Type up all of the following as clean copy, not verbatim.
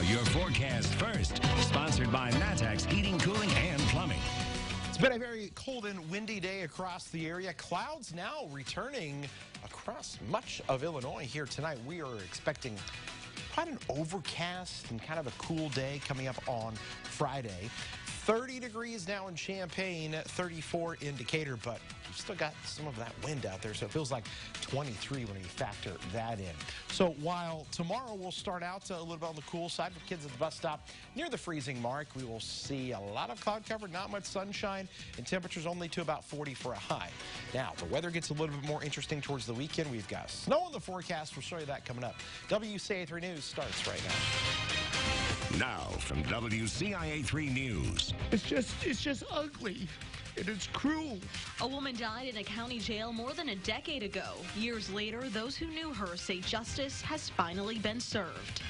your forecast first. Sponsored by Matex Heating, Cooling, and Plumbing. It's been a very cold and windy day across the area. Clouds now returning across much of Illinois here tonight. We are expecting quite an overcast and kind of a cool day coming up on Friday. 30 degrees now in Champaign, 34 in Decatur, but you've still got some of that wind out there, so it feels like 23 when you factor that in. So while tomorrow we'll start out a little bit on the cool side for kids at the bus stop near the freezing mark, we will see a lot of cloud cover, not much sunshine, and temperatures only to about 40 for a high. Now, the weather gets a little bit more interesting towards the weekend. We've got snow in the forecast. We'll show you that coming up. WCIA 3 News starts right now. Now from WCIA 3 News. It's just ugly. It is cruel. A woman died in a county jail more than a decade ago. Years later, those who knew her say justice has finally been served.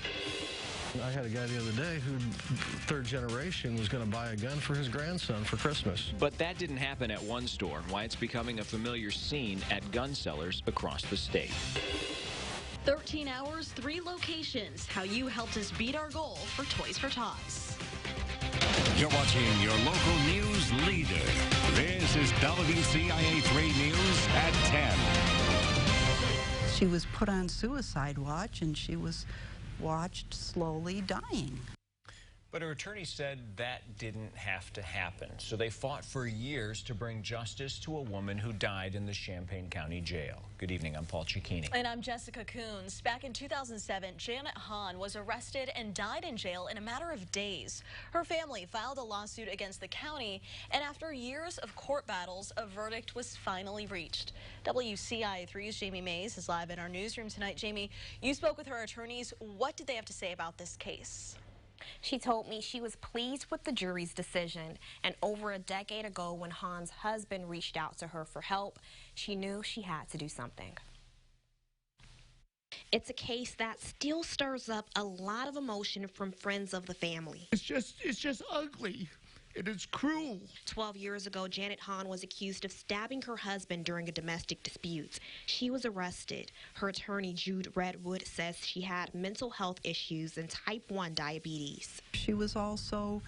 I had a guy the other day who, third generation, was going to buy a gun for his grandson for Christmas. But that didn't happen at one store, why it's becoming a familiar scene at gun sellers across the state. 13 hours, 3 locations. How you helped us beat our goal for Toys for Tots. You're watching your local news leader. This is WCIA 3 News at 10. She was put on suicide watch, and she was watched slowly dying. But her attorney said that didn't have to happen. So they fought for years to bring justice to a woman who died in the Champaign County Jail. Good evening, I'm Paul Cicchini. And I'm Jessica Coons. Back in 2007, Janet Hahn was arrested and died in jail in a matter of days. Her family filed a lawsuit against the county, and after years of court battles, a verdict was finally reached. WCIA 3's Jamie Mays is live in our newsroom tonight. Jamie, you spoke with her attorneys. What did they have to say about this case? She told me she was pleased with the jury's decision, and over a decade ago when Hahn's husband reached out to her for help, she knew she had to do something. It's a case that still stirs up a lot of emotion from friends of the family. It's just ugly. It is cruel. 12 years ago, Janet Hahn was accused of stabbing her husband during a domestic dispute. She was arrested. Her attorney, Jude Redwood, says she had mental health issues and type 1 diabetes. She was also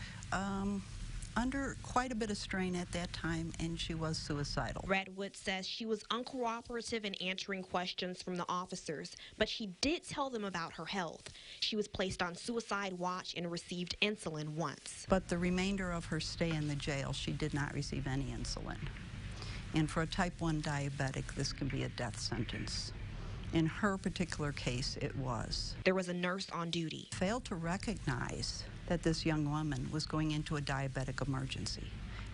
under quite a bit of strain at that time, and she was suicidal. Redwood says she was uncooperative in answering questions from the officers, but she did tell them about her health. She was placed on suicide watch and received insulin once. But the remainder of her stay in the jail, she did not receive any insulin. And for a type 1 diabetic, this can be a death sentence. In her particular case, it was. There was a nurse on duty. Failed to recognize that this young woman was going into a diabetic emergency.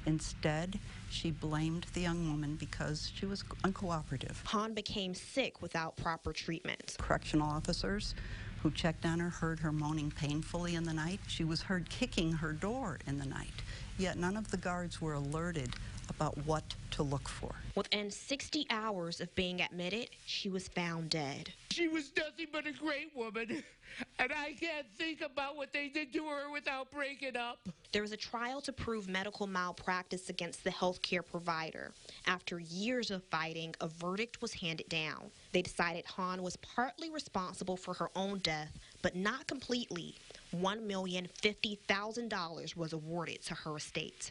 Instead, she blamed the young woman because she was uncooperative. Hahn became sick without proper treatment. Correctional officers who checked on her heard her moaning painfully in the night. She was heard kicking her door in the night, yet none of the guards were alerted about what to look for. Within 60 hours of being admitted, she was found dead. She was nothing but a great woman, and I can't think about what they did to her without breaking up. There was a trial to prove medical malpractice against the healthcare provider. After years of fighting, a verdict was handed down. They decided Hahn was partly responsible for her own death, but not completely. $1,050,000 was awarded to her estate.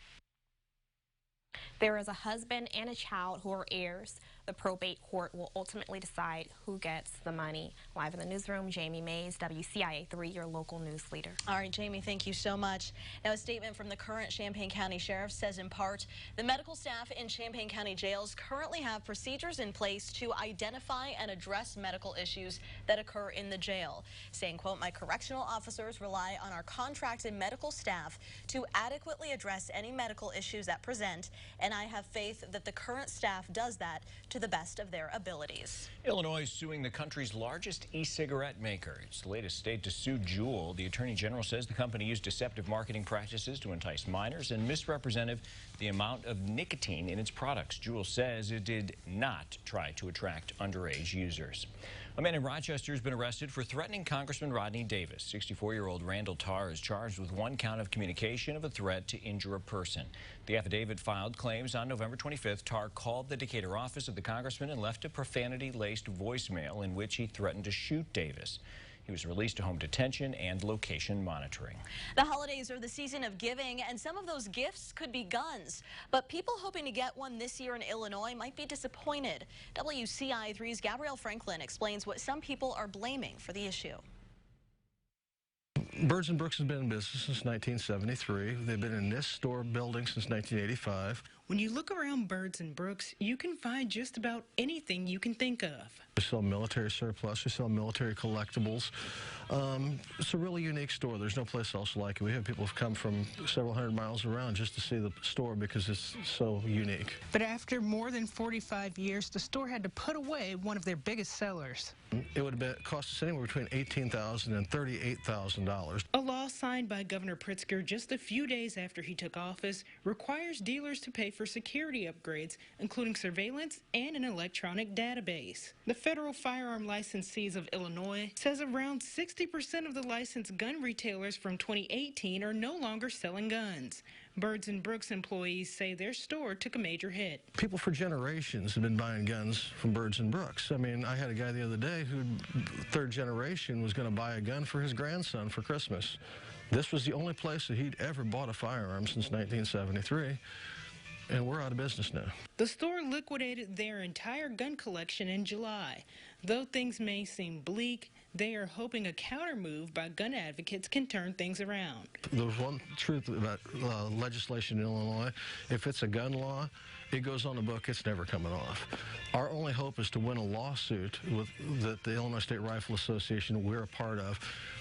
There is a husband and a child who are heirs. The probate court will ultimately decide who gets the money. Live in the newsroom, Jamie Mays, WCIA 3, your local news leader. All right, Jamie, thank you so much. Now, a statement from the current Champaign County Sheriff says, in part, the medical staff in Champaign County jails currently have procedures in place to identify and address medical issues that occur in the jail. Saying, quote, my correctional officers rely on our contracted medical staff to adequately address any medical issues that present, and I have faith that the current staff does that to the best of their abilities. Illinois is suing the country's largest e-cigarette maker. It's the latest state to sue Juul. The Attorney General says the company used deceptive marketing practices to entice minors and misrepresented the amount of nicotine in its products. Juul says it did not try to attract underage users. A man in Rochester has been arrested for threatening Congressman Rodney Davis. 64-year-old Randall Tarr is charged with 1 count of communication of a threat to injure a person. The affidavit filed claims on November 25th Tarr called the Decatur office of the congressman and left a profanity-laced voicemail in which he threatened to shoot Davis. He was released to home detention and location monitoring. The holidays are the season of giving, and some of those gifts could be guns. But people hoping to get one this year in Illinois might be disappointed. WCIA 3's Gabrielle Franklin explains what some people are blaming for the issue. Birds and Brooks has been in business since 1973. They've been in this store building since 1985. When you look around Birds and Brooks, you can find just about anything you can think of. We sell military surplus. We sell military collectibles. It's a really unique store. There's no place else like it. We have people come from several hundred miles around just to see the store because it's so unique. But after more than 45 years, the store had to put away one of their biggest sellers. It would have cost us anywhere between $18,000 and $38,000. A law signed by Governor Pritzker just a few days after he took office requires dealers to pay for security upgrades, including surveillance and an electronic database. The Federal Firearm Licensees of Illinois says around 60% of the licensed gun retailers from 2018 are no longer selling guns. Birds and Brooks employees say their store took a major hit. People for generations have been buying guns from Birds and Brooks. I mean, I had a guy the other day who, third generation, was going to buy a gun for his grandson for Christmas. This was the only place that he'd ever bought a firearm since 1973. And we're out of business now. The store liquidated their entire gun collection in July. Though things may seem bleak, they are hoping a counter move by gun advocates can turn things around. There's one truth about legislation in Illinois. If it's a gun law, it goes on the book, it's never coming off. Our only hope is to win a lawsuit that the Illinois State Rifle Association we're a part of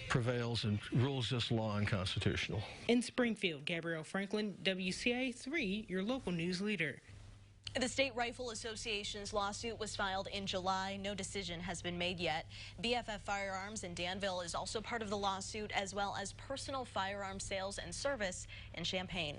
prevails and rules this law unconstitutional. In Springfield, Gabrielle Franklin, WCIA 3, your local news leader. The State Rifle Association's lawsuit was filed in July. No decision has been made yet. BFF Firearms in Danville is also part of the lawsuit, as well as Personal Firearm Sales and Service in Champaign.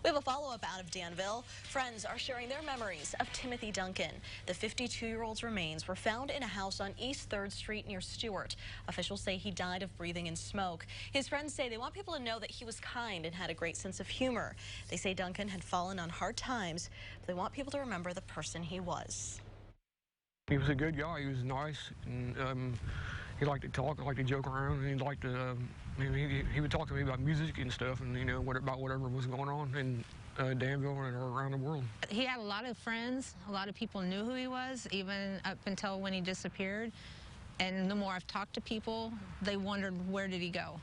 We have a follow-up out of Danville. Friends are sharing their memories of Timothy Duncan. The 52-year-old's remains were found in a house on East 3rd Street near Stewart. Officials say he died of breathing in smoke. His friends say they want people to know that he was kind and had a great sense of humor. They say Duncan had fallen on hard times, but they want people to remember the person he was. He was a good guy. He was nice, and he liked to talk, liked to joke around, and he liked to. He would talk to me about music and stuff, and about whatever was going on in Danville and around the world. He had a lot of friends. A lot of people knew who he was, even up until when he disappeared. And the more I've talked to people, they wondered, where did he go?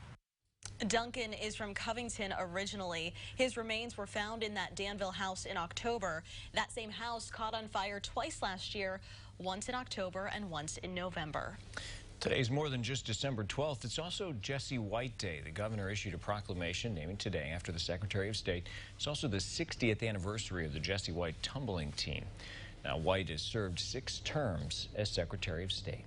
Duncan is from Covington originally. His remains were found in that Danville house in October. That same house caught on fire twice last year, once in October and once in November. Today's more than just December 12th. It's also Jesse White Day. The governor issued a proclamation naming today after the Secretary of State. It's also the 60th anniversary of the Jesse White tumbling team. Now, White has served 6 terms as Secretary of State.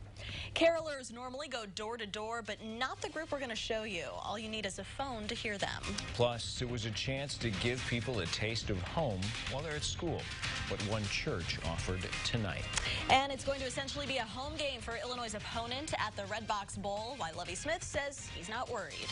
Carolers normally go door to door, but not the group we're going to show you. All you need is a phone to hear them. Plus, it was a chance to give people a taste of home while they're at school, what one church offered tonight. And it's going to essentially be a home game for Illinois' opponent at the Red Box Bowl, while Lovie Smith says he's not worried.